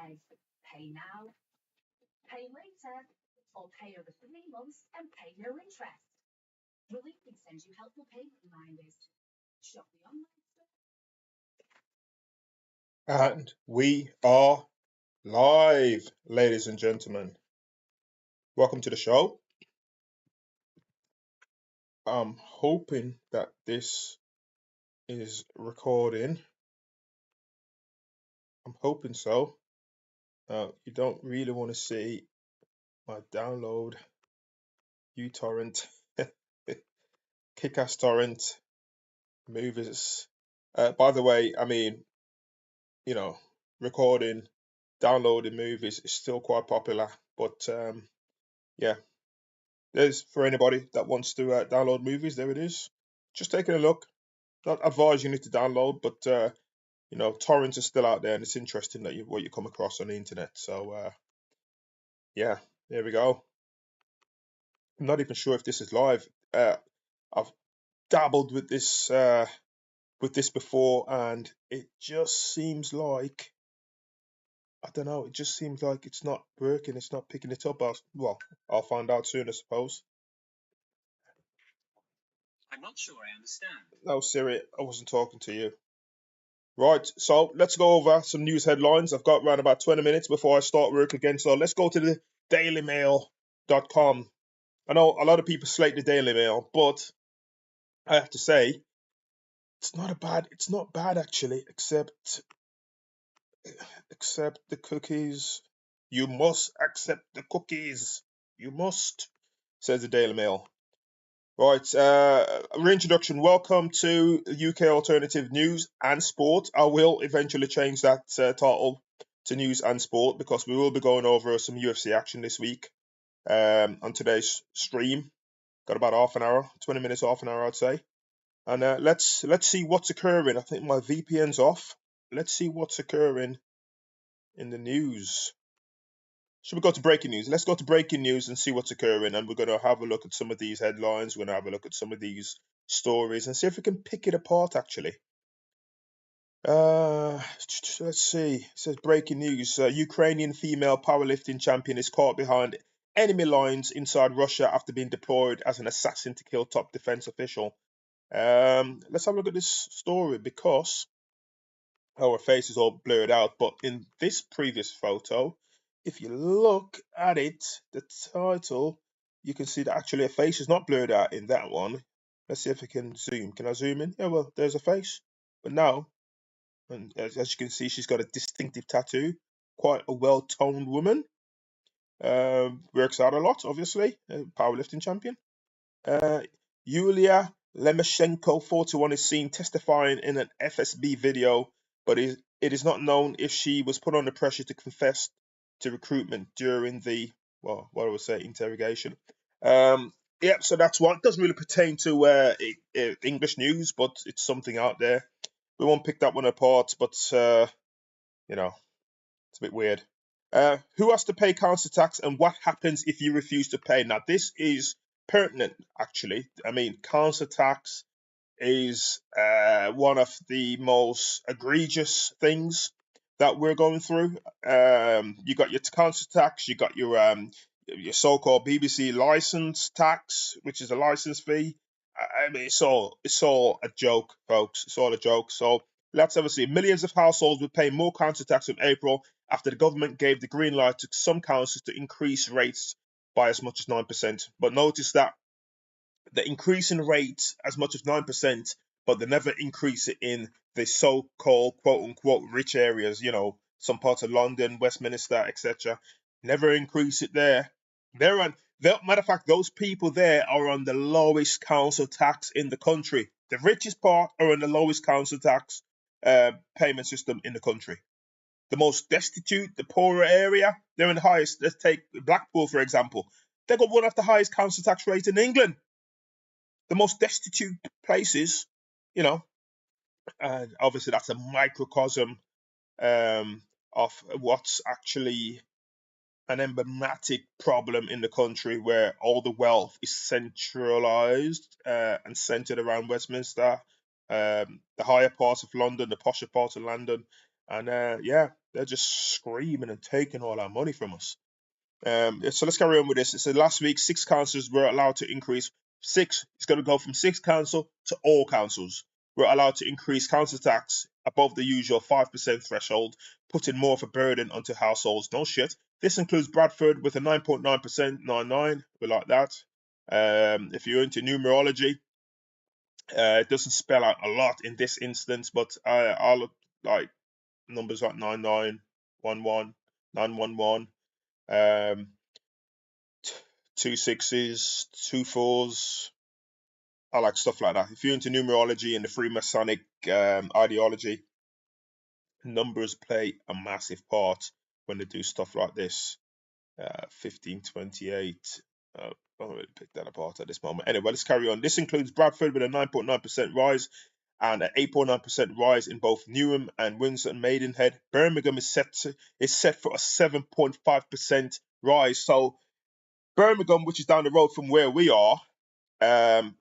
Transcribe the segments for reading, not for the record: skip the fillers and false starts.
says pay now, pay later, or pay over 3 months and pay no interest. Reluctant sends you helpful payment reminders. Shop the online store. And we are live, ladies and gentlemen. Welcome to the show. I'm hoping that this is recording. I'm hoping so. You don't really want to see my download uTorrent, Kickass torrent movies. By the way, I mean, recording, downloading movies is still quite popular. But yeah, there's for anybody that wants to download movies. There it is. Just taking a look. Not advise you need to download, but torrents are still out there, and it's interesting that what you come across on the internet. So yeah, there we go. I'm not even sure if this is live. I've dabbled with this before, and it just seems like, I don't know. It just seems like it's not working. It's not picking it up. I'll find out soon, I suppose. I'm not sure I understand. No, Siri, I wasn't talking to you. Right, so let's go over some news headlines. I've got around about 20 minutes before I start work again. So let's go to the dailymail.com. I know a lot of people slate the Daily Mail, but I have to say, it's not bad actually, except the cookies. You must accept the cookies. You must, says the Daily Mail. Right, reintroduction. Welcome to UK Alternative News and Sport. I will eventually change that title to News and Sport because we will be going over some UFC action this week on today's stream. Got about half an hour, 20 minutes, half an hour, I'd say. And let's see what's occurring. I think my VPN's off. Let's see what's occurring in the news. Should we go to breaking news? Let's go to breaking news and see what's occurring. And we're going to have a look at some of these headlines. We're going to have a look at some of these stories and see if we can pick it apart, actually. Let's see. It says breaking news. Ukrainian female powerlifting champion is caught behind enemy lines inside Russia after being deployed as an assassin to kill top defense official. Let's have a look at this story because her face is all blurred out. But in this previous photo, if you look at it, the title, you can see that actually a face is not blurred out in that one. Let's see if I can zoom. Can I zoom in? Yeah, well, there's a face. But now, and as you can see, she's got a distinctive tattoo. Quite a well-toned woman. Works out a lot, obviously. Powerlifting champion. Yulia Lemeshenko, 41, is seen testifying in an FSB video, but it is not known if she was put under pressure to confess to recruitment during the, interrogation. So that's one. It doesn't really pertain to English news, but it's something out there. We won't pick that one apart, but, it's a bit weird. Who has to pay council tax and what happens if you refuse to pay? Now, this is pertinent, actually. I mean, council tax is one of the most egregious things that we're going through. You got your council tax, you got your so-called BBC license tax, which is a license fee. I mean, it's all a joke, folks. It's all a joke. So let's have a see. Millions of households will pay more council tax in April after the government gave the green light to some councils to increase rates by as much as 9%. But notice that the increase in rates as much as 9%, but they never increase it in the so-called quote-unquote rich areas, some parts of London, Westminster, etc. Never increase it there. Matter of fact, those people there are on the lowest council tax in the country. The richest part are on the lowest council tax payment system in the country. The most destitute, the poorer area, they're in the highest. Let's take Blackpool, for example. They've got one of the highest council tax rates in England. The most destitute places, and obviously that's a microcosm of what's actually an emblematic problem in the country where all the wealth is centralized and centered around Westminster, the higher parts of London, the posher parts of London. And They're just screaming and taking all our money from us. So let's carry on with this. It said last week 6 councils were allowed to increase. It's going to go from 6 council to all councils. We're allowed to increase council tax above the usual 5% threshold, putting more of a burden onto households. No shit. This includes Bradford with a 9.9%, 99. We like that. If you're into numerology, it doesn't spell out a lot in this instance, but I look like numbers like 9911, 911, 2 6s, 2 4s. I like stuff like that. If you're into numerology and the Freemasonic ideology, numbers play a massive part when they do stuff like this. 1528. I don't really pick that apart at this moment. Anyway, let's carry on. This includes Bradford with a 9.9% rise and an 8.9% rise in both Newham and Windsor and Maidenhead. Birmingham is set for a 7.5% rise. So Birmingham, which is down the road from where we are,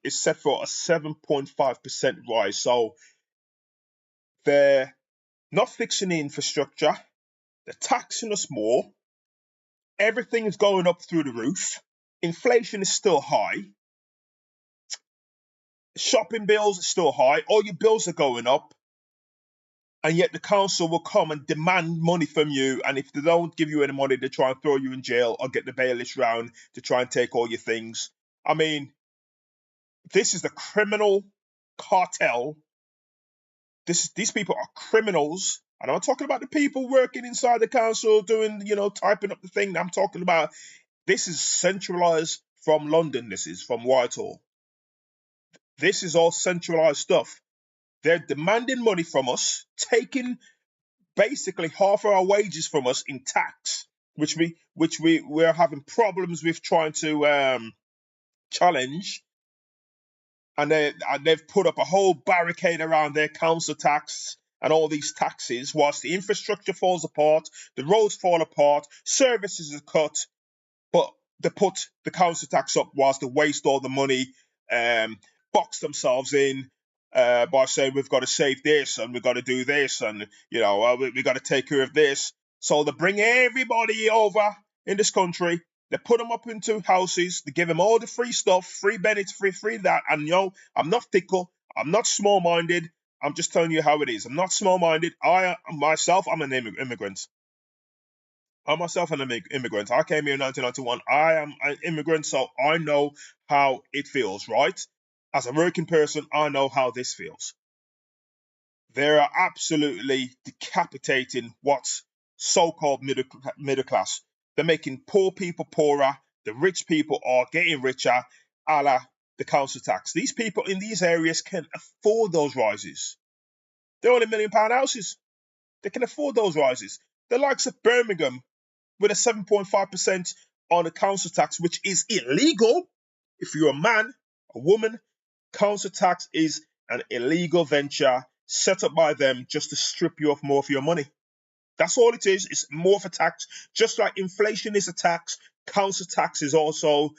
is set for a 7.5% rise. So they're not fixing the infrastructure. They're taxing us more. Everything is going up through the roof. Inflation is still high. Shopping bills are still high. All your bills are going up. And yet the council will come and demand money from you. And if they don't give you any money, they try and throw you in jail or get the bailiffs round to try and take all your things. I mean, this is the criminal cartel. These people are criminals. And I'm not talking about the people working inside the council doing, typing up the thing. I'm talking about this is centralized from London. This is from Whitehall. This is all centralized stuff. They're demanding money from us, taking basically half of our wages from us in tax, which we're having problems with trying to challenge. And they've put up a whole barricade around their council tax and all these taxes, whilst the infrastructure falls apart, the roads fall apart, services are cut, but they put the council tax up whilst they waste all the money, box themselves in by saying we've got to save this and we've got to do this and we've got to take care of this. So they bring everybody over in this country. They put them up into houses. They give them all the free stuff, free benefits, free that. And I'm not fickle. I'm not small-minded. I'm just telling you how it is. I'm not small-minded. I'm an immigrant. I myself am an immigrant. I came here in 1991. I am an immigrant, so I know how it feels, right? As a working person, I know how this feels. They are absolutely decapitating what's so-called middle class. They're making poor people poorer. The rich people are getting richer, a la the council tax. These people in these areas can afford those rises. They're only £1 million houses. They can afford those rises. The likes of Birmingham, with a 7.5% on the council tax, which is illegal. If you're a man, a woman, council tax is an illegal venture set up by them just to strip you of more of your money. That's all it is. It's more of a tax. Just like inflation is a tax, council tax is also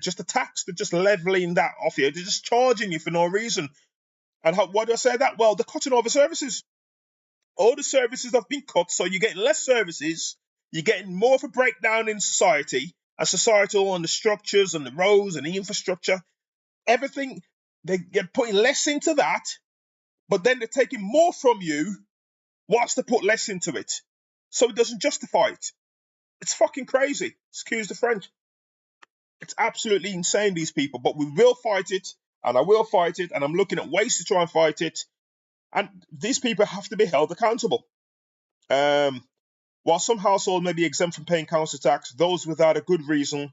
just a tax. They're just leveling that off you. They're just charging you for no reason. And why do I say that? Well, they're cutting over services. All the services have been cut, so you're getting less services. You're getting more of a breakdown in society, and societal on the structures and the roads and the infrastructure. Everything, they're putting less into that, but then they're taking more from you whilst they put less into it. So it doesn't justify it. It's fucking crazy. Excuse the French. It's absolutely insane, these people. But we will fight it, and I will fight it, and I'm looking at ways to try and fight it. And these people have to be held accountable. While some households may be exempt from paying council tax, those without a good reason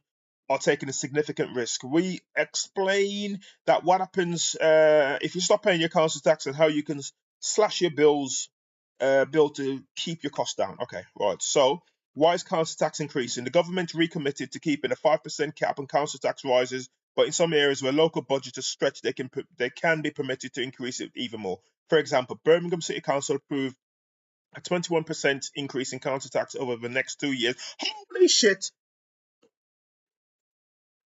are taking a significant risk. We explain that what happens if you stop paying your council tax and how you can slash your bills to keep your costs down. Okay, right. So why is council tax increasing? The government recommitted to keeping a 5% cap on council tax rises, but in some areas where local budgets are stretched, they can be permitted to increase it even more. For example, Birmingham City Council approved a 21% increase in council tax over the next 2 years. Holy shit!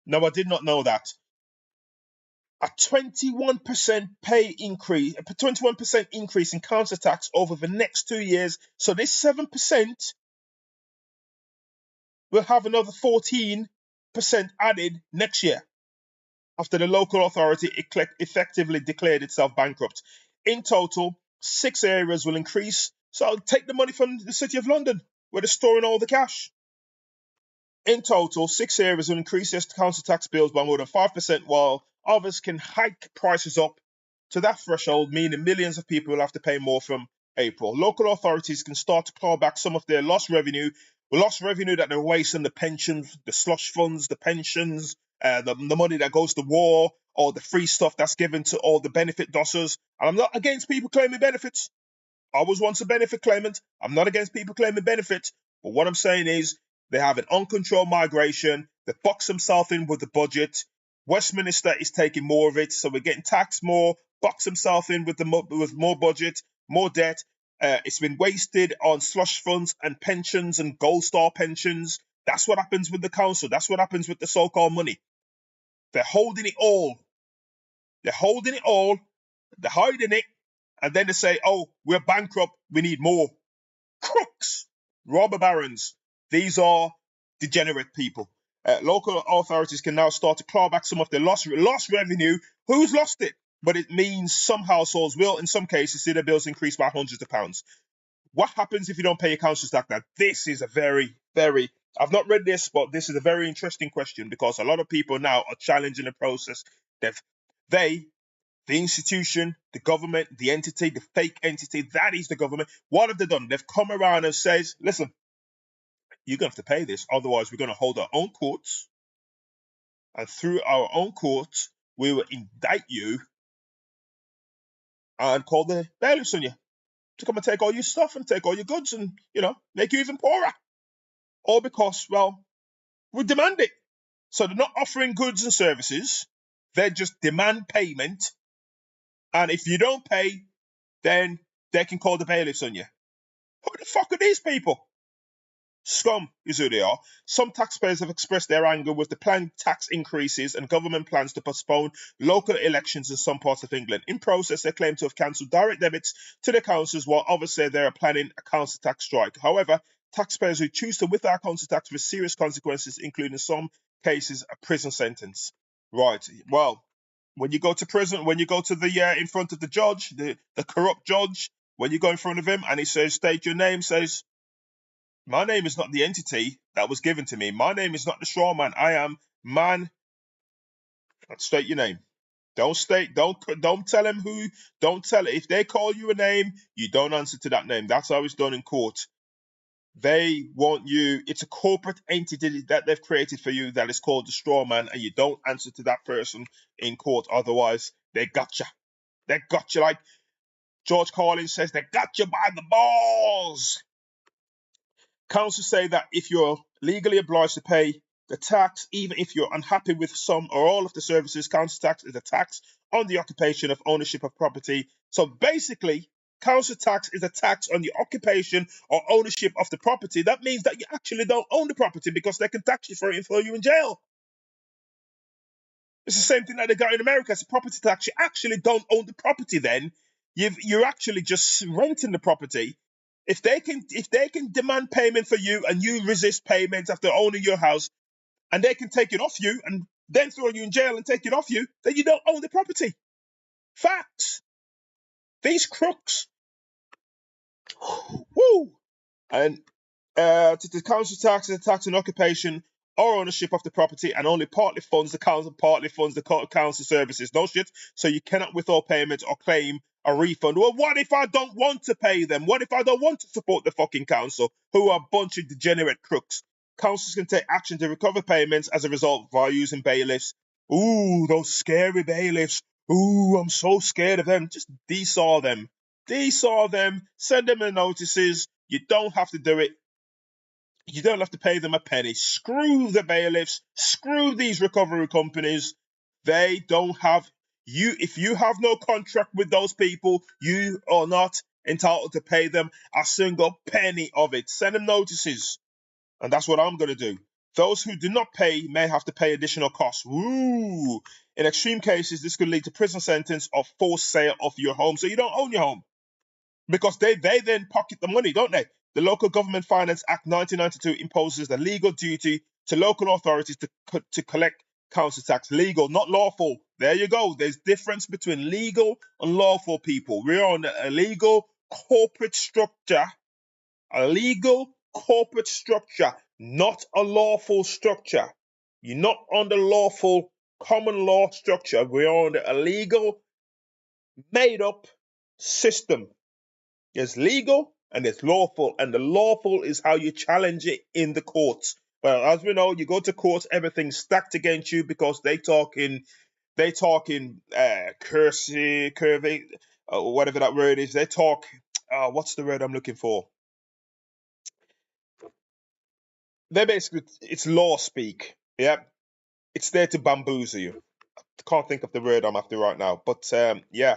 No, I did not know that. a 21% pay increase, a 21% increase in council tax over the next 2 years. So this 7% will have another 14% added next year after the local authority effectively declared itself bankrupt. In total, 6 areas will increase. So I'll take the money from the City of London, where they're storing all the cash. In total, 6 areas will increase their council tax bills by more than 5%, while others can hike prices up to that threshold, meaning millions of people will have to pay more from April. Local authorities can start to claw back some of their lost revenue that they're wasting, the pensions, the slush funds, the pensions, the money that goes to war, or the free stuff that's given to all the benefit dossers. And I'm not against people claiming benefits. I was once a benefit claimant. I'm not against people claiming benefits. But what I'm saying is they have an uncontrolled migration. They box themselves in with the budget. Westminster is taking more of it, so we're getting taxed more, box themselves in with more budget, more debt. It's been wasted on slush funds and pensions and gold star pensions. That's what happens with the council. That's what happens with the so-called money. They're holding it all. They're holding it all. They're hiding it. And then they say, oh, we're bankrupt. We need more. Crooks. Robber barons. These are degenerate people. Local authorities can now start to claw back some of their lost revenue. Who's lost it? But it means some households will, in some cases, see their bills increase by hundreds of pounds. What happens if you don't pay your council tax? Now, this is a very, very, I've not read this, but this is a very interesting question, because a lot of people now are challenging the process. The institution, the government, the entity, the fake entity, that is the government. What have they done? They've come around and says, listen, you're going to have to pay this. Otherwise, we're going to hold our own courts. And through our own courts, we will indict you and call the bailiffs on you to come and take all your stuff and take all your goods and, make you even poorer. All because, well, we demand it. So they're not offering goods and services. They just demand payment. And if you don't pay, then they can call the bailiffs on you. Who the fuck are these people? Scum is who they are. Some taxpayers have expressed their anger with the planned tax increases and government plans to postpone local elections in some parts of England. In process, they claim to have cancelled direct debits to the councils, while others say they are planning a council tax strike. However, taxpayers who choose to withhold council tax with serious consequences, including in some cases a prison sentence. Right. Well, when you go to prison, when you go to the in front of the judge, the corrupt judge, when you go in front of him and he says, state your name, says, my name is not the entity that was given to me. My name is not the straw man. I am man. State your name. Don't tell him who, don't tell it. If they call you a name, you don't answer to that name. That's how it's done in court. They want you, it's a corporate entity that they've created for you that is called the straw man, and you don't answer to that person in court. Otherwise, they got you. They got you, like George Carlin says, they got you by the balls. Councils say that if you're legally obliged to pay the tax, even if you're unhappy with some or all of the services, council tax is a tax on the occupation of ownership of property. So basically, council tax is a tax on the occupation or ownership of the property. That means that you actually don't own the property, because they can tax you for it and throw you in jail. It's the same thing that they got in America. It's a property tax. You actually don't own the property then. You're actually just renting the property. If they can demand payment for you and you resist payment after owning your house, and they can take it off you and then throw you in jail and take it off you, then you don't own the property. Facts. These crooks. Woo! And the council tax is a tax on occupation or ownership of the property, and only partly funds the council, partly funds the council services. No shit. So you cannot withhold payment or claim a refund. Well, what if I don't want to pay them? What if I don't want to support the fucking council, who are a bunch of degenerate crooks? Councils can take action to recover payments as a result via using bailiffs. Ooh, those scary bailiffs. Ooh, I'm so scared of them. Just desaw them. Desaw them. Send them the notices. You don't have to do it. You don't have to pay them a penny. Screw the bailiffs. Screw these recovery companies. They don't have you. If you have no contract with those people, you are not entitled to pay them a single penny of it. Send them notices. And that's what I'm going to do. Those who do not pay may have to pay additional costs. Woo! In extreme cases, this could lead to prison sentence or forced sale of your home, so you don't own your home, because they then pocket the money, don't they? The Local Government Finance Act 1992 imposes the legal duty to local authorities to collect council tax. Legal, not lawful. There you go. There's difference between legal and lawful, people. We're on a legal corporate structure, not a lawful structure. You're not on the lawful common law structure. We're on a legal, made up system. There's legal and there's lawful, and the lawful is how you challenge it in the courts. Well, as we know, you go to court, everything's stacked against you because they talking curvy, whatever that word is. They talk. What's the word I'm looking for? They basically, it's law speak. Yeah, it's there to bamboozle you. I can't think of the word I'm after right now, but yeah.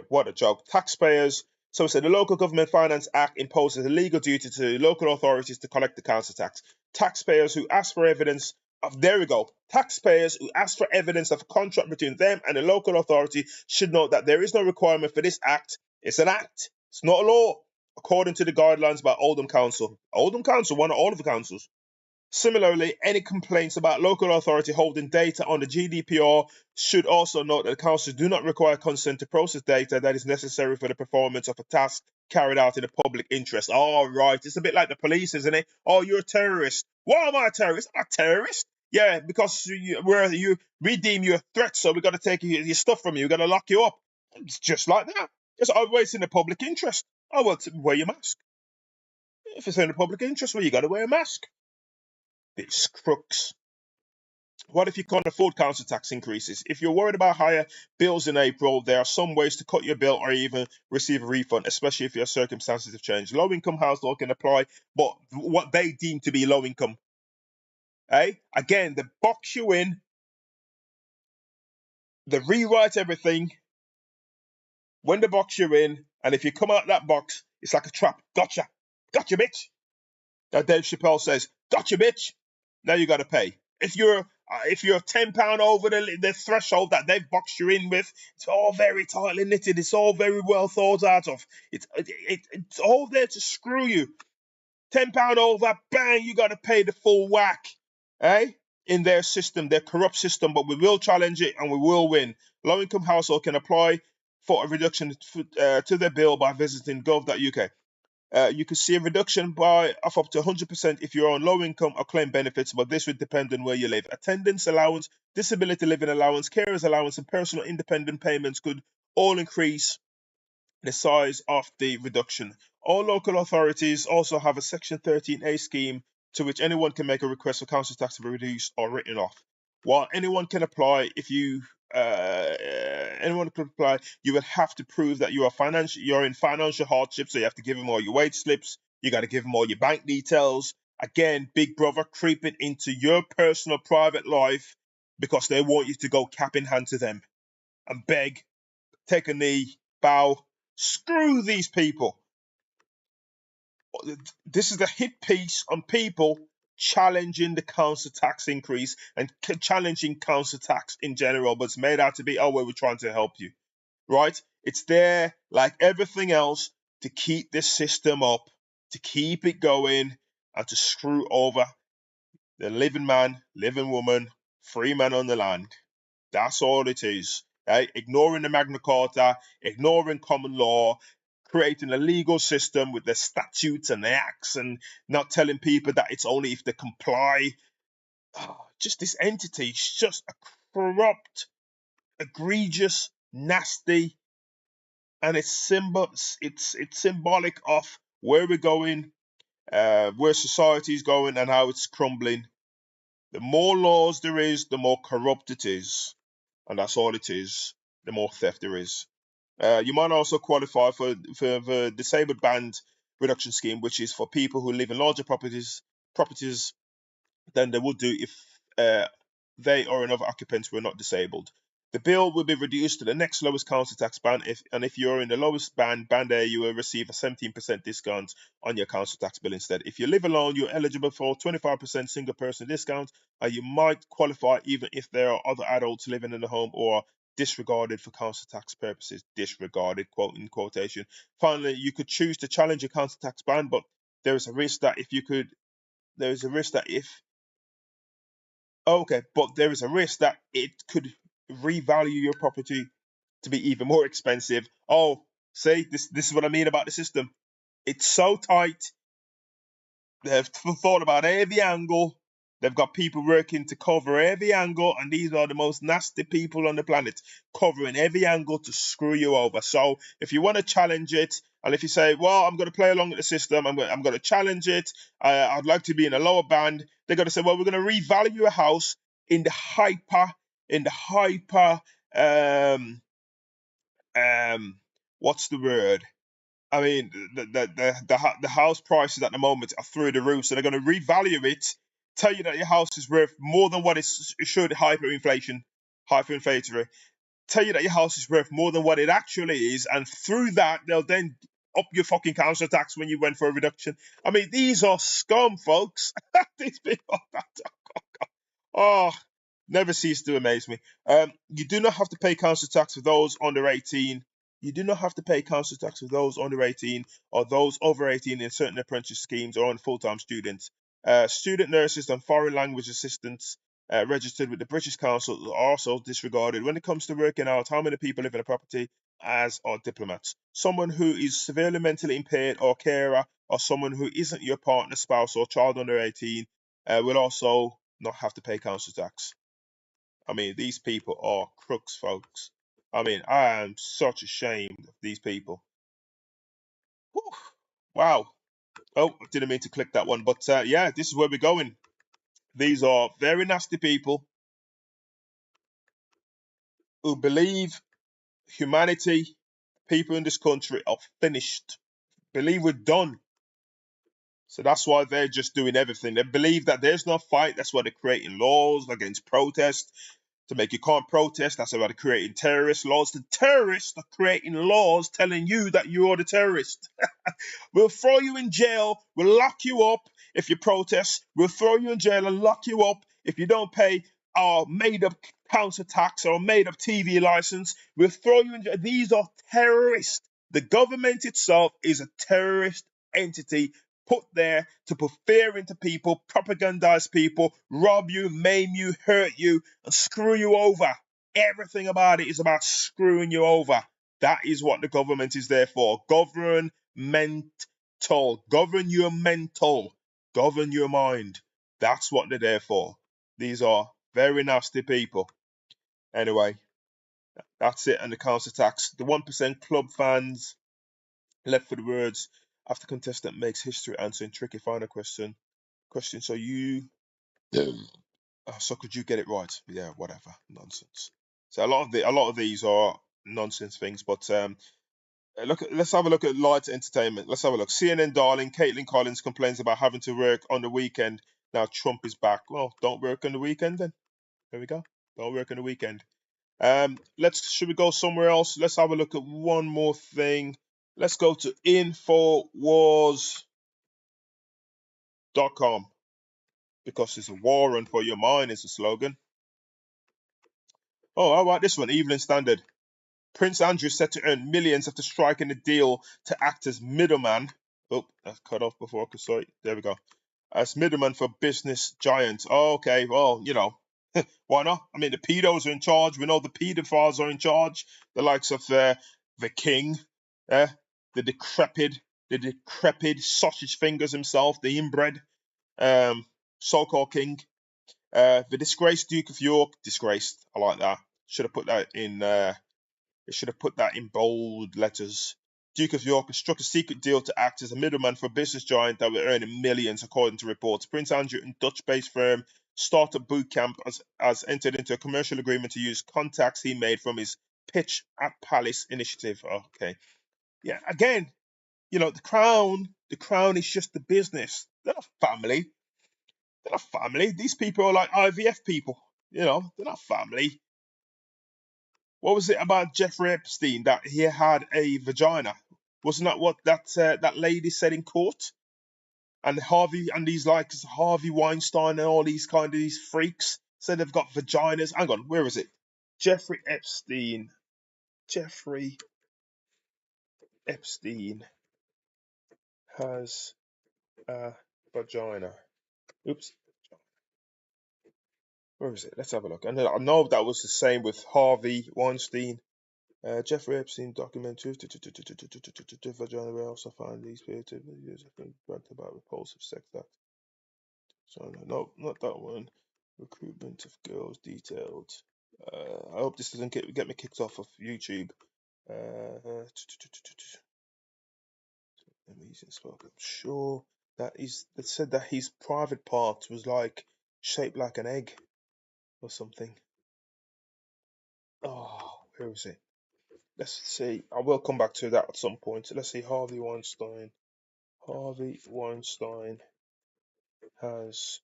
What a joke. Taxpayers. So the Local Government Finance Act imposes a legal duty to local authorities to collect the council tax. Taxpayers who ask for evidence of, there we go. Taxpayers who ask for evidence of a contract between them and a local authority should note that there is no requirement for this act. It's an act. It's not a law, according to the guidelines by Oldham Council. Oldham Council, one of all of the councils. Similarly, any complaints about local authority holding data on the GDPR should also note that the council do not require consent to process data that is necessary for the performance of a task carried out in the public interest. All right, it's a bit like the police, isn't it? Oh, you're a terrorist. Why am I a terrorist? I'm not a terrorist. Yeah, because we deem you a threat, so we got to take your stuff from you. We got to lock you up. It's just like that. It's always in the public interest. Oh, well, wear your mask. If it's in the public interest, well, you got to wear a mask. These crooks. What if you can't afford council tax increases? If you're worried about higher bills in April, there are some ways to cut your bill or even receive a refund, especially if your circumstances have changed. Low-income household can apply, but what they deem to be low income. Again, they box you in, they rewrite everything when they box you in, and if you come out that box, it's like a trap. Gotcha, bitch. That Dave Chappelle says, gotcha, bitch. Now you got to pay. If you're £10 over the threshold that they've boxed you in with, it's all very tightly knitted. It's all very well thought out of. It's all there to screw you. £10 over, bang, you got to pay the full whack. In their system, their corrupt system, but we will challenge it and we will win. Low-income household can apply for a reduction to their bill by visiting gov.uk. You can see a reduction of up to 100% if you're on low income or claim benefits, but this would depend on where you live. Attendance allowance, disability living allowance, carers allowance, and personal independent payments could all increase the size of the reduction. All local authorities also have a Section 13A scheme to which anyone can make a request for council tax to be reduced or written off. While anyone can apply, you would have to prove that you're in financial hardship, so you have to give them all your wage slips, you got to give them all your bank details. Again, Big Brother creeping into your personal private life because they want you to go cap in hand to them and beg, take a knee, bow. Screw these people. This is a hit piece on people challenging the council tax increase and challenging council tax in general, but it's made out to be, oh, well, we're trying to help you, right? It's there, like everything else, to keep this system up, to keep it going, and to screw over the living man, living woman, free man on the land. That's all it is. Ignoring the Magna Carta, ignoring common law, creating a legal system with the statutes and the acts, and not telling people that it's only if they comply. Just this entity is just a corrupt, egregious, nasty, and it's symbolic of where we're going, where society is going, and how it's crumbling. The more laws there is, the more corrupt it is, and that's all it is. The more theft there is. You might also qualify for the disabled band reduction scheme, which is for people who live in larger properties than they would do if they or another occupants were not disabled. The bill will be reduced to the next lowest council tax band, if you're in the lowest band A, you will receive a 17% discount on your council tax bill instead. If you live alone, you're eligible for 25% single person discount, and you might qualify even if there are other adults living in the home or are disregarded for council tax purposes. Disregarded, quote in quotation. Finally, you could choose to challenge your council tax band, but there is a risk that there is a risk that it could revalue your property to be even more expensive. Oh, see, this is what I mean about the system. It's so tight. They've thought about every angle. They've got people working to cover every angle, and these are the most nasty people on the planet, covering every angle to screw you over. So if you want to challenge it, and if you say, well, I'm going to play along with the system, I'm going to challenge it, I'd like to be in a lower band, they're going to say, well, we're going to revalue your house in the hyper, what's the word? I mean, the house prices at the moment are through the roof, so they're going to revalue it, tell you that your house is worth more than what it should, hyperinflatory, tell you that your house is worth more than what it actually is, and through that, they'll then up your fucking council tax when you went for a reduction. I mean, these are scum, folks. These people, oh, never cease to amaze me. You do not have to pay council tax for those under 18. You do not have to pay council tax for those under 18 or those over 18 in certain apprenticeship schemes or on full-time students. Student nurses and foreign language assistants registered with the British Council are also disregarded when it comes to working out how many people live in a property, as are diplomats. Someone who is severely mentally impaired or carer, or someone who isn't your partner, spouse, or child under 18 will also not have to pay council tax. I mean, these people are crooks, folks. I mean, I am such ashamed of these people. Whew. Wow. Oh, I didn't mean to click that one, but yeah, this is where we're going. These are very nasty people who believe humanity, people in this country are finished, believe we're done. So that's why they're just doing everything. They believe that there's no fight. That's why they're creating laws against protest to make you can't protest. That's why they're creating terrorist laws. The terrorists are creating laws telling you that you're the terrorist. We'll throw you in jail. We'll lock you up if you protest. We'll throw you in jail and lock you up if you don't pay our made-up council tax or made-up TV license. We'll throw you in jail. These are terrorists. The government itself is a terrorist entity put there to put fear into people, propagandize people, rob you, maim you, hurt you, and screw you over. Everything about it is about screwing you over. That is what the government is there for. Govern your mental, govern your mind. That's what they're there for. These are very nasty people. Anyway, that's it on the council tax. The 1% club fans left for the words. After contestant makes history answering tricky final question. So could you get it right? Yeah, whatever, nonsense. So a lot of these are nonsense things, but let's have a look at light entertainment. Let's have a look. CNN darling Caitlin Collins complains about having to work on the weekend. Now Trump is back. Well, don't work on the weekend then. There we go. Don't work on the weekend. Should we go somewhere else? Let's have a look at one more thing. Let's go to Infowars.com because it's a war on for your mind is the slogan. Oh, how about this one? Evening Standard. Prince Andrew set to earn millions after striking a deal to act as middleman. Oh, that's cut off before I could say it. There we go. As middleman for business giants. Oh, okay, well, you know, why not? I mean, the pedos are in charge. We know the pedophiles are in charge. The likes of the king, the decrepit sausage fingers himself, the inbred so-called king. The disgraced Duke of York. Disgraced. I like that. Should have put that in... It should have put that in bold letters. Duke of York has struck a secret deal to act as a middleman for a business giant that will earn him millions, according to reports. Prince Andrew and Dutch-based firm Startup Bootcamp has entered into a commercial agreement to use contacts he made from his Pitch at Palace initiative. Okay. Yeah, again, you know, the crown is just the business. They're not family. They're not family. These people are like IVF people. You know, they're not family. what was it about Jeffrey Epstein that he had a vagina? Wasn't that what that lady said in court? And Harvey and these like Harvey Weinstein and all these kind of these freaks said they've got vaginas. Hang on, where is it? Jeffrey Epstein. Jeffrey Epstein has a vagina. Oops. Where is it? Let's have a look. And I know that was the same with Harvey Weinstein. Jeffrey Epstein documentary. Vagina. We also find these videos about repulsive sex acts. So no, not that one. Recruitment of girls detailed. I hope this doesn't get me kicked off of YouTube. Amazing spoke. I'm sure that they said that his private part was like shaped like an egg or something. Oh, where is it? Let's see. I will come back to that at some point. Let's see. Harvey Weinstein. Harvey Weinstein has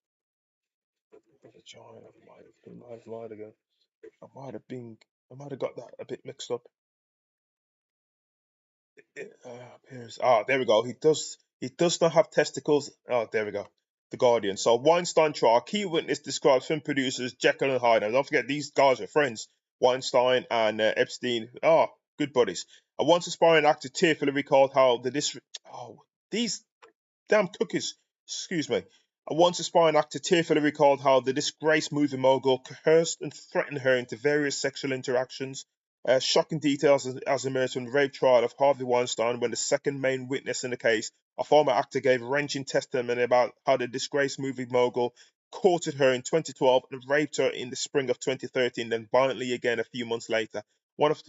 a vagina. I might have got that a bit mixed up. Appears. There we go. He does not have testicles. There we go. The Guardian. So Weinstein trial. Key witness describes film producers Jekyll and Hyde. Now, don't forget these guys are friends. Weinstein and Epstein. Good buddies. A once aspiring actor tearfully recalled how these damn cookies. Excuse me. A once aspiring actor tearfully recalled how the disgraced movie mogul coerced and threatened her into various sexual interactions. Shocking details as emerged from the rape trial of Harvey Weinstein when the second main witness in the case, a former actor, gave wrenching testimony about how the disgraced movie mogul courted her in 2012 and raped her in the spring of 2013, then violently again a few months later. One of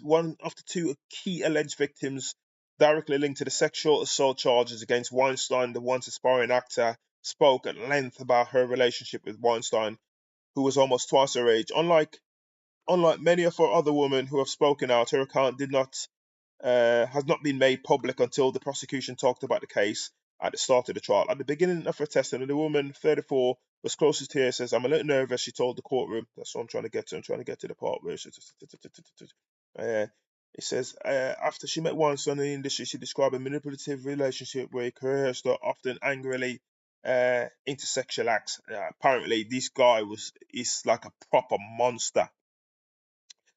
the two key alleged victims directly linked to the sexual assault charges against Weinstein, the once aspiring actor, spoke at length about her relationship with Weinstein, who was almost twice her age. Unlike many of her other women who have spoken out, her account has not been made public until the prosecution talked about the case at the start of the trial. At the beginning of her testimony, the woman, 34, was closest to her, says, "I'm a little nervous," she told the courtroom. That's what I'm trying to get to. I'm trying to get to the part where it says, after she met Weinstein in the industry, she described a manipulative relationship where he coerced her, often angrily, into sexual acts. Apparently, this guy is like a proper monster.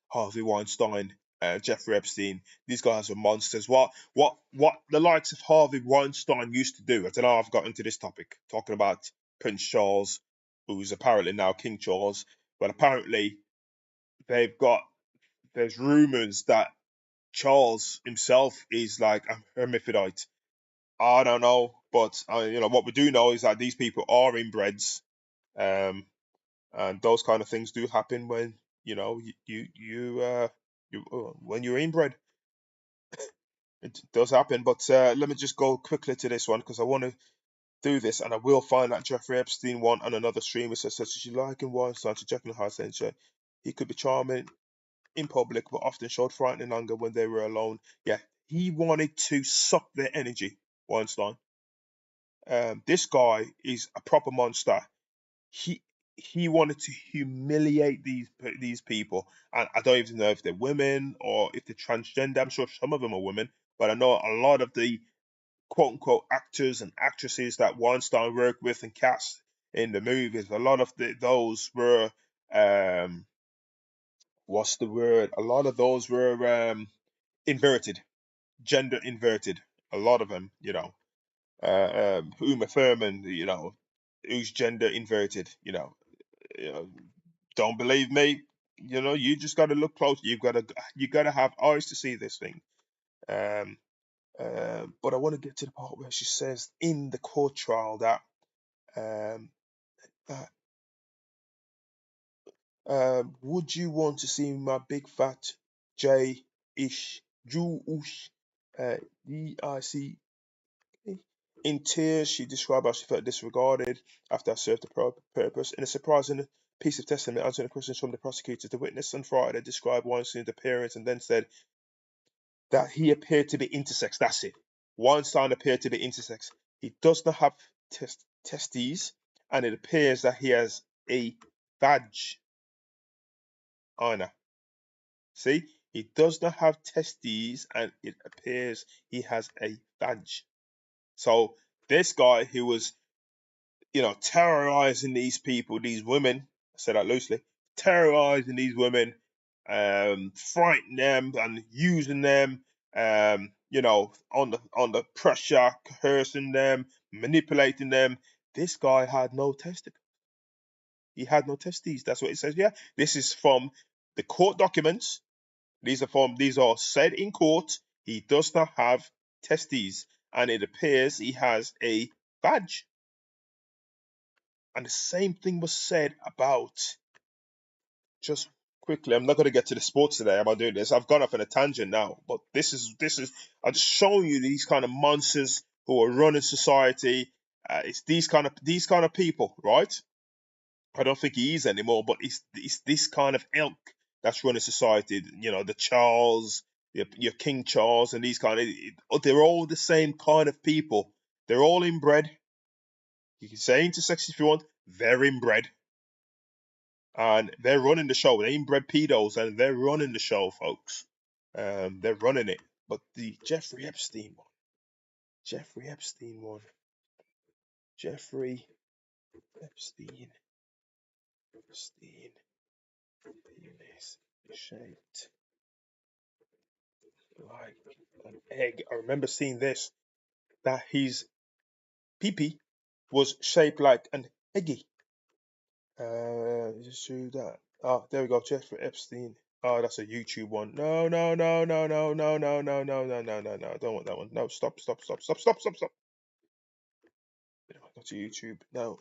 Harvey Weinstein, Jeffrey Epstein. These guys are monsters. What the likes of Harvey Weinstein used to do. I don't know. I've got into this topic talking about Prince Charles, who's apparently now King Charles, but apparently there's rumors that Charles himself is like a hermaphrodite. I don't know, but what we do know is that these people are inbreds, and those kind of things do happen when when you're inbred. It does happen. But let me just go quickly to this one because I want to do this, and I will find that Jeffrey Epstein one on another stream. It says, such as you like in Weinstein to Jekyll and Hyde, saying he could be charming in public, but often showed frightening anger when they were alone. Yeah, he wanted to suck their energy, Weinstein. This guy is a proper monster. He wanted to humiliate these people, and I don't even know if they're women or if they're transgender. I'm sure some of them are women, but I know a lot of the quote unquote actors and actresses that Weinstein worked with and cast in the movies. A lot of those were what's the word? A lot of those were inverted, gender inverted. A lot of them, Uma Thurman, who's gender inverted, don't believe me, you just got to look close. You got to have eyes to see this thing. But I want to get to the part where she says in the court trial that would you want to see my big fat J-ish Jewish D-I-C? In tears, she described how she felt disregarded after I served the purpose. In a surprising piece of testimony, answering questions from the prosecutors, the witness on Friday described Weinstein's appearance and then said that he appeared to be intersex. That's it. Weinstein appeared to be intersex. He does not have testes, and it appears that he has a vagina. See, He does not have testes, and it appears he has a vag. So this guy who was, terrorizing these people, these women, I say that loosely, terrorizing these women, frightening them and using them, on the pressure, coercing them, manipulating them. This guy had no testicles. He had no testes. That's what it says. Yeah, this is from the court documents. These are said in court. He does not have testes, and it appears he has a vag. And the same thing was said about, just quickly, I'm not going to get to the sports today. I'm not doing this. I've gone off on a tangent now, but this is I'm just showing you these kind of monsters who are running society. It's these kind of people, right? I don't think he is anymore, but it's this kind of ilk that's running society. The Charles, your King Charles, and these kind of, they're all the same kind of people. They're all inbred. You can say intersex if you want. They're inbred. And they're running the show. They're inbred pedos, and they're running the show, folks. They're running it. But the Jeffrey Epstein one. Jeffrey Epstein. Penis shaped like an egg. I remember seeing this. That his pee-pee was shaped like an eggy. Just show that. Oh, there we go. Jeffrey Epstein. Oh, that's a YouTube one. No. Don't want that one. No, stop. Go to YouTube. No.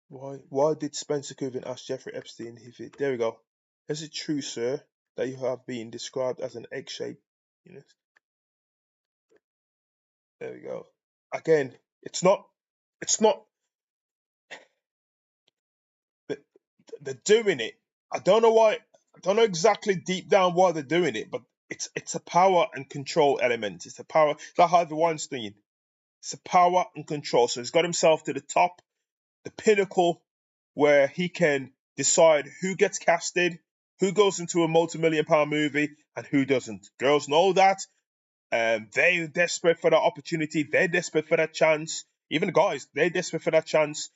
Why did Spencer Coogan ask Jeffrey Epstein if it? There we go. Is it true, sir, that you have been described as an egg-shaped penis? There we go. Again, it's not. They're doing it. I don't know why. I don't know exactly deep down why they're doing it, but it's a power and control element. It's a power. It's like Harvey Weinstein. It's a power and control. So he's got himself to the top, the pinnacle, where he can decide who gets casted, who goes into a multi-million-pound movie, and who doesn't. Girls know that. They're desperate for that opportunity. They're desperate for that chance. Even the guys, they're desperate for that chance.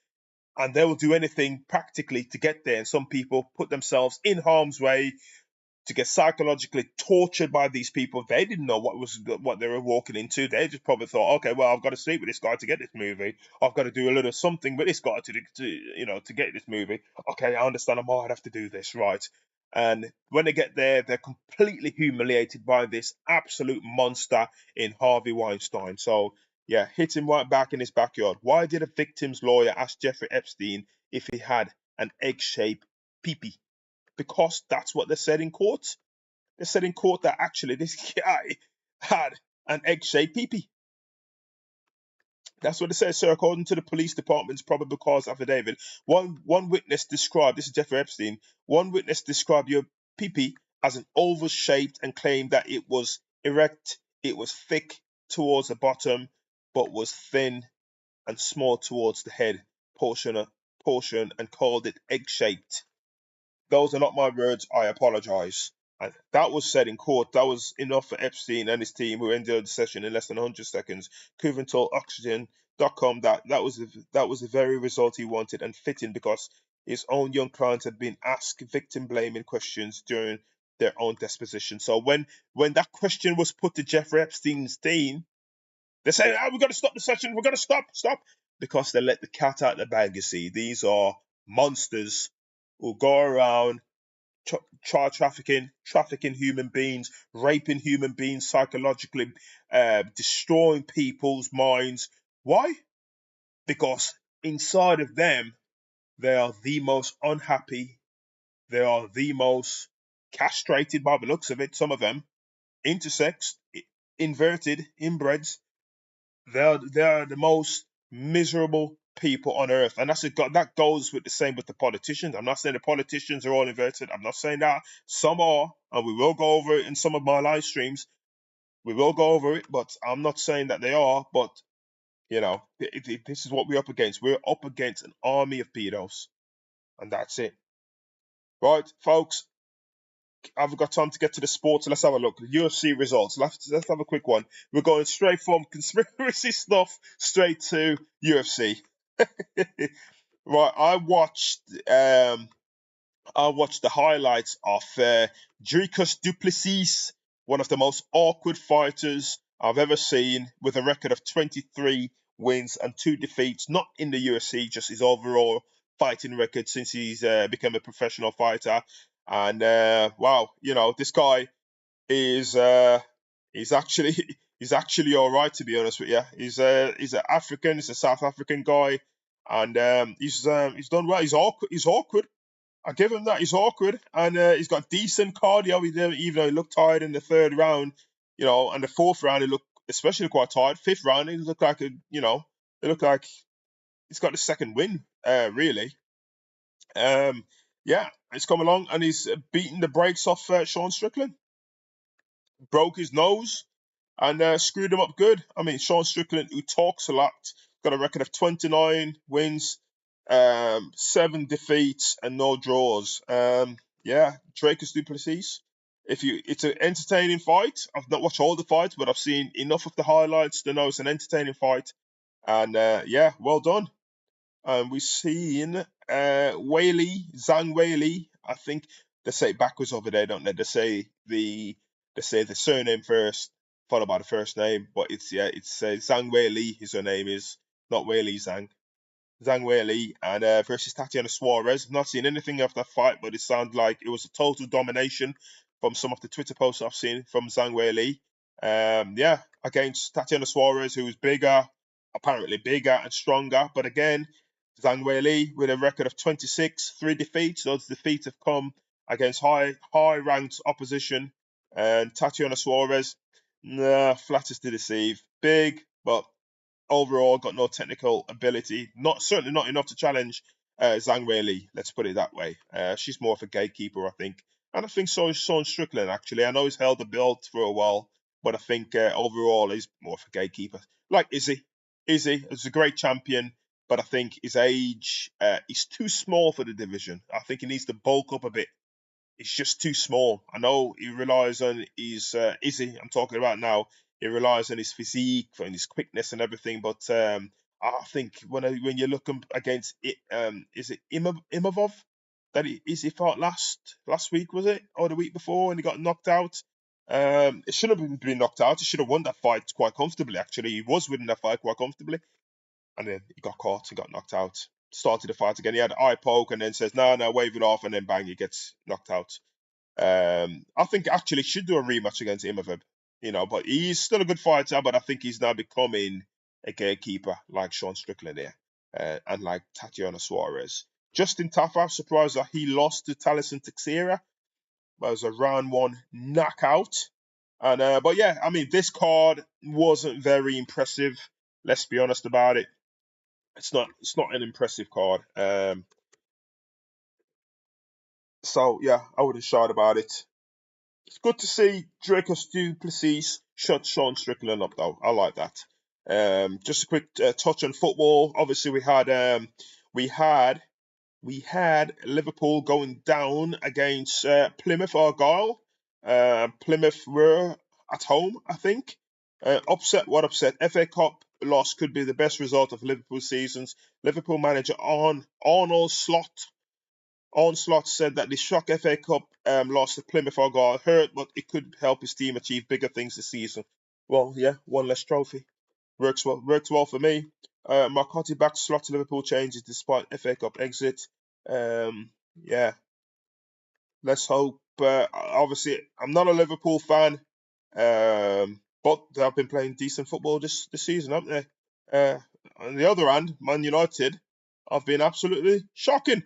And they will do anything practically to get there. And some people put themselves in harm's way to get psychologically tortured by these people. They didn't know what they were walking into. They just probably thought, okay, well, I've got to sleep with this guy to get this movie. I've got to do a little something with this guy to get this movie. Okay, I understand. I might have to do this, right? And when they get there, they're completely humiliated by this absolute monster in Harvey Weinstein. So, yeah, hit him right back in his backyard. Why did a victim's lawyer ask Jeffrey Epstein if he had an egg-shaped pee-pee? Because that's what they said in court. They said in court that actually this guy had an egg-shaped pee-pee. That's what it says, sir. According to the police department's probable cause affidavit, one witness described, this is Jeffrey Epstein, one witness described your pee-pee as an oval shaped and claimed that it was erect, it was thick towards the bottom, but was thin and small towards the head portion and called it egg-shaped. Those are not my words. I apologize. And that was said in court. That was enough for Epstein and his team, who ended the session in less than 100 seconds. Coogan told Oxygen.com that was the very result he wanted, and fitting because his own young clients had been asked victim blaming questions during their own deposition. So when that question was put to Jeffrey Epstein's team, they said, we've got to stop the session. We've got to stop. Because they let the cat out of the bag, you see. These are monsters who go around child trafficking human beings, raping human beings psychologically, destroying people's minds. Why? Because inside of them, they are the most unhappy. They are the most castrated by the looks of it, some of them. Intersex, inverted, inbreds. They are the most miserable people on earth, and that goes with the same with the politicians. I'm not saying the politicians are all inverted. I'm not saying that. Some are, and we will go over it in some of my live streams. We will go over it, but I'm not saying that they are. But this is what we're up against. We're up against an army of pedos, and that's it. Right, folks. I've got time to get to the sports. Let's have a look. UFC results. Let's have a quick one. We're going straight from conspiracy stuff straight to UFC. Right, I watched the highlights of Dricus du Plessis, one of the most awkward fighters I've ever seen, with a record of 23 wins and 2 defeats, not in the UFC, just his overall fighting record since he's become a professional fighter. And wow, this guy is he's actually he's actually all right, to be honest with you. He's an African, he's a South African guy, and he's done well. He's awkward. I give him that. He's awkward, and he's got decent cardio. Even though he looked tired in the 3rd round, and the 4th round he looked especially quite tired. 5th round he looked like it looked like he's got the 2nd win, really. Yeah, he's come along and he's beaten the brakes off Sean Strickland. Broke his nose and screwed him up good. I mean, Sean Strickland, who talks a lot, got a record of 29 wins, 7 defeats, and no draws. Yeah, Dricus du Plessis. It's an entertaining fight. I've not watched all the fights, but I've seen enough of the highlights to know it's an entertaining fight. And yeah, well done. We've seen Zhang Weili. I think they say it backwards over there, don't they? They say the surname first, followed by the first name. But it's Zhang Weili. Her name is not Weili Zhang. Zhang Weili and versus Tatiana Suarez. I've not seen anything of that fight, but it sounded like it was a total domination from some of the Twitter posts I've seen from Zhang Weili. Yeah, against Tatiana Suarez, who was apparently bigger and stronger. But again, Zhang Weili with a record of 26, 3 defeats. Those defeats have come against high-ranked opposition. And Tatiana Suarez, flatters to deceive. Big, but overall got no technical ability. Certainly not enough to challenge Zhang Weili. Let's put it that way. She's more of a gatekeeper, I think. And I think so is Sean Strickland, actually. I know he's held the belt for a while, but I think overall he's more of a gatekeeper. Like Izzy. Izzy is a great champion, but I think his age, he's too small for the division. I think he needs to bulk up a bit. He's just too small. I know he relies on his Izzy, I'm talking about now. He relies on his physique and his quickness and everything, but I think when you look against it, is it Imavov that he fought last week, was it, or the week before, and he got knocked out? It shouldn't have been knocked out. He should have won that fight quite comfortably. Actually, he was winning that fight quite comfortably, and then he got caught and got knocked out. Started the fight again. He had an eye poke and then says, no, wave it off, and then bang, he gets knocked out. I think actually should do a rematch against Imavov, but he's still a good fighter, but I think he's now becoming a gatekeeper like Sean Strickland here, and like Tatiana Suarez. Justin Tafa, surprised that he lost to Talison Teixeira. That was a round 1 knockout. And but yeah, I mean, this card wasn't very impressive. Let's be honest about it. It's not an impressive card. So yeah, I wouldn't shout about it. It's good to see Dricus du Plessis shut Sean Strickland up, though. I like that. Just a quick touch on football. Obviously, we had Liverpool going down against Plymouth Argyle. Plymouth were at home, I think. Upset. FA Cup loss could be the best result of Liverpool's seasons. Liverpool manager Arnold Slot said that the shock FA Cup loss to Plymouth Argyle hurt, but it could help his team achieve bigger things this season. Well, yeah, one less trophy. Works well for me. Marcotti back Slot to Liverpool changes despite FA Cup exit. Yeah, let's hope. Obviously, I'm not a Liverpool fan, but they've been playing decent football this season, haven't they? On the other hand, Man United have been absolutely shocking.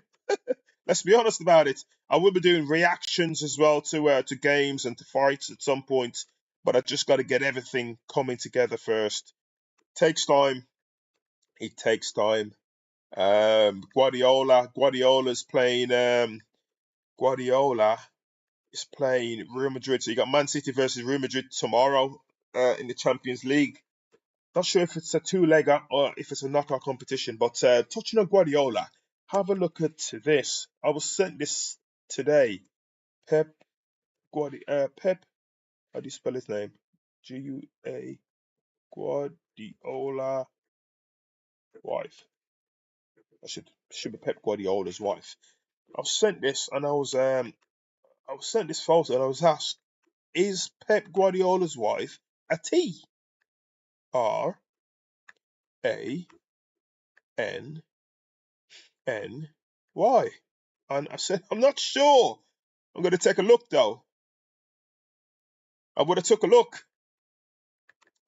Let's be honest about it. I will be doing reactions as well to games and to fights at some point, but I just got to get everything coming together first. Takes time. It takes time. Guardiola is playing Real Madrid. So you got Man City versus Real Madrid tomorrow in the Champions League. Not sure if it's a 2-legger or if it's a knockout competition, but touching on Guardiola, have a look at this. I was sent this today. Pep Pep, how do you spell his name? G-U-A, Guardiola wife. I should be Pep Guardiola's wife. I was sent this, and I was sent this photo, and I was asked, is Pep Guardiola's wife a T? R-A-N-N-Y. And I said, I'm not sure. I'm going to take a look, though. I would have took a look.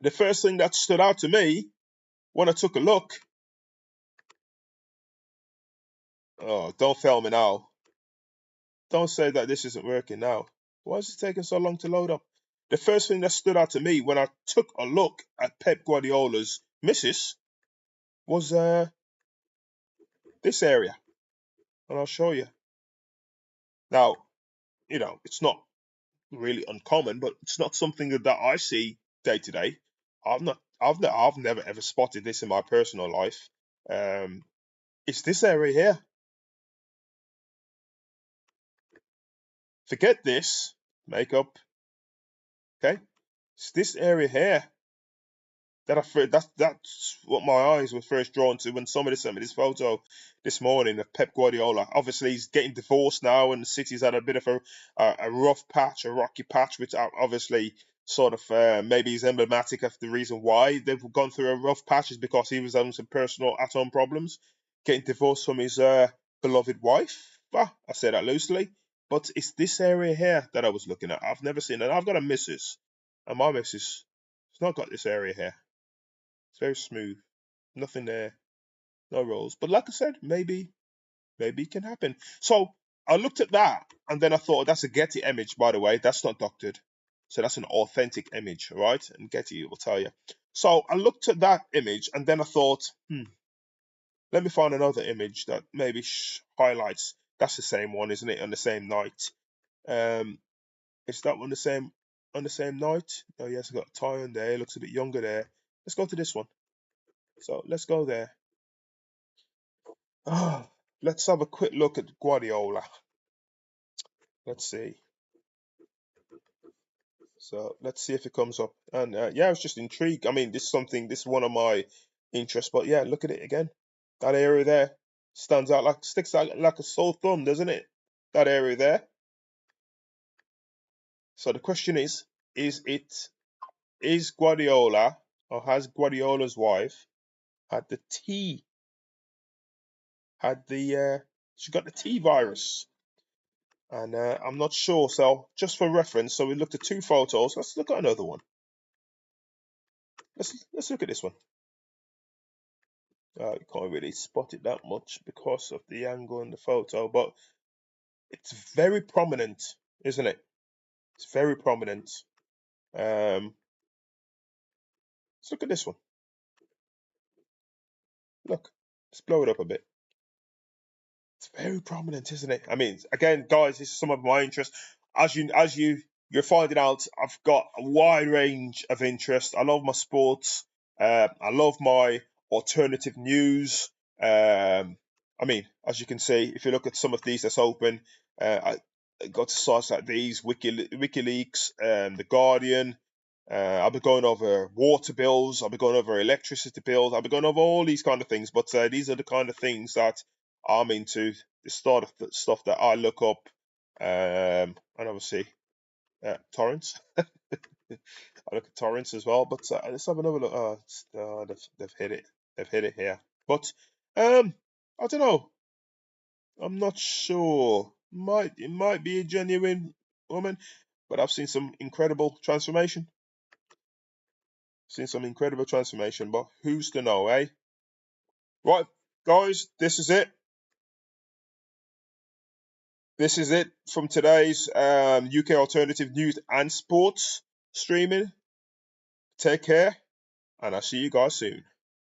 The first thing that stood out to me when I took a look. Oh, don't fail me now. Don't say that this isn't working now. Why is it taking so long to load up? The first thing that stood out to me when I took a look at Pep Guardiola's missus was this area. And I'll show you. Now, it's not really uncommon, but it's not something that I see day to day. I've never ever spotted this in my personal life. It's this area here. Forget this makeup. Okay, it's this area here that's what my eyes were first drawn to when somebody sent me this photo this morning of Pep Guardiola. Obviously, he's getting divorced now, and the City's had a bit of a rough patch, a rocky patch, which obviously sort of maybe is emblematic of the reason why they've gone through a rough patch, is because he was having some personal at-home problems, getting divorced from his beloved wife. I say that loosely, but it's this area here that I was looking at. I've never seen it. I've got a missus, and my missus has not got this area here. It's very smooth. Nothing there. No rolls. But like I said, maybe it can happen. So I looked at that, and then I thought, that's a Getty image, by the way. That's not doctored. So that's an authentic image, right? And Getty will tell you. So I looked at that image, and then I thought, let me find another image that maybe highlights. That's the same one, isn't it? On the same night. Is that one the same on the same night? Oh yes, I've got a tie on there. It looks a bit younger there. Let's go to this one. So let's go there. Let's have a quick look at Guardiola. Let's see. So let's see if it comes up. And yeah, I was just intrigued. I mean, this is one of my interests. But yeah, look at it again. That area there stands out sticks out like a sore thumb, doesn't it? That area there. So the question is Guardiola, or has Guardiola's wife had she got the T virus? And I'm not sure. So just for reference, so we looked at two photos. Let's look at another one. Let's look at this one. You can't really spot it that much because of the angle in the photo, but it's very prominent, isn't it? It's very prominent. Let's look at this one. Look, let's blow it up a bit. It's very prominent, isn't it? I mean, again, guys, this is some of my interest. As you're finding out, I've got a wide range of interest. I love my sports. I love my alternative news. I mean, as you can see, if you look at some of these that's open, I got to sites like these, WikiLeaks, The Guardian. I'll be going over water bills. I'll be going over electricity bills. I'll be going over all these kind of things. But these are the kind of things that I'm into, the sort of stuff that I look up, and obviously torrents. I look at torrents as well. But let's have another look. They've hit it. They've hit it here. But I don't know. I'm not sure. It might be a genuine woman, but I've seen some incredible transformation. But who's to know, eh? Right, guys, this is it. This is it from today's UK Alternative News and Sports streaming. Take care, and I'll see you guys soon.